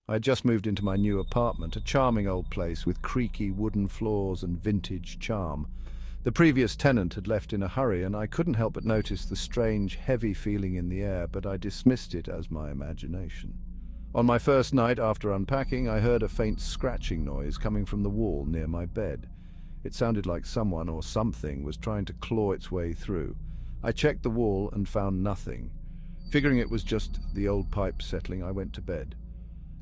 I had just moved into my new apartment, a charming old place with creaky wooden floors and vintage charm. The previous tenant had left in a hurry, and I couldn't help but notice the strange, heavy feeling in the air, but I dismissed it as my imagination. On my first night after unpacking, I heard a faint scratching noise coming from the wall near my bed. It sounded like someone or something was trying to claw its way through. I checked the wall and found nothing. Figuring it was just the old pipe settling, I went to bed.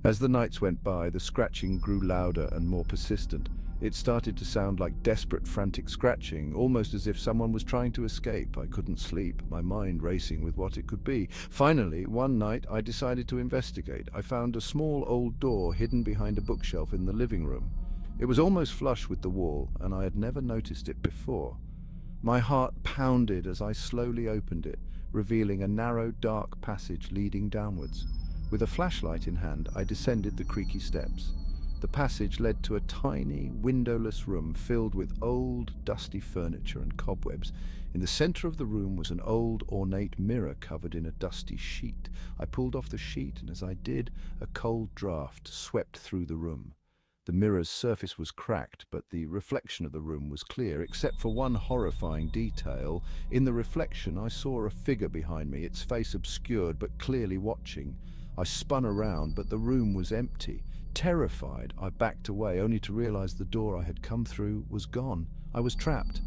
As the nights went by, the scratching grew louder and more persistent. It started to sound like desperate, frantic scratching, almost as if someone was trying to escape. I couldn't sleep, my mind racing with what it could be. Finally, one night, I decided to investigate. I found a small old door hidden behind a bookshelf in the living room. It was almost flush with the wall, and I had never noticed it before. My heart pounded as I slowly opened it, revealing a narrow, dark passage leading downwards. With a flashlight in hand, I descended the creaky steps. The passage led to a tiny, windowless room filled with old, dusty furniture and cobwebs. In the center of the room was an old, ornate mirror covered in a dusty sheet. I pulled off the sheet, and as I did, a cold draft swept through the room. The mirror's surface was cracked, but the reflection of the room was clear, except for one horrifying detail. In the reflection, I saw a figure behind me, its face obscured but clearly watching. I spun around, but the room was empty. Terrified, I backed away, only to realize the door I had come through was gone. I was trapped.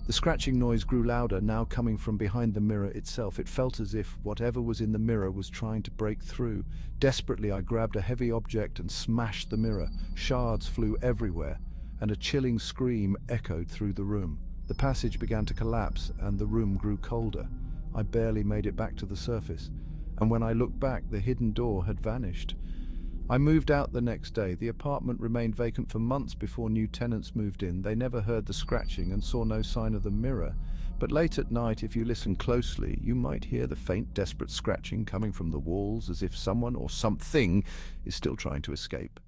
The scratching noise grew louder, now coming from behind the mirror itself. It felt as if whatever was in the mirror was trying to break through. Desperately, I grabbed a heavy object and smashed the mirror. Shards flew everywhere, and a chilling scream echoed through the room. The passage began to collapse, and the room grew colder. I barely made it back to the surface, and when I looked back, the hidden door had vanished. I moved out the next day. The apartment remained vacant for months before new tenants moved in. They never heard the scratching and saw no sign of the mirror. But late at night, if you listen closely, you might hear the faint, desperate scratching coming from the walls, as if someone or something is still trying to escape.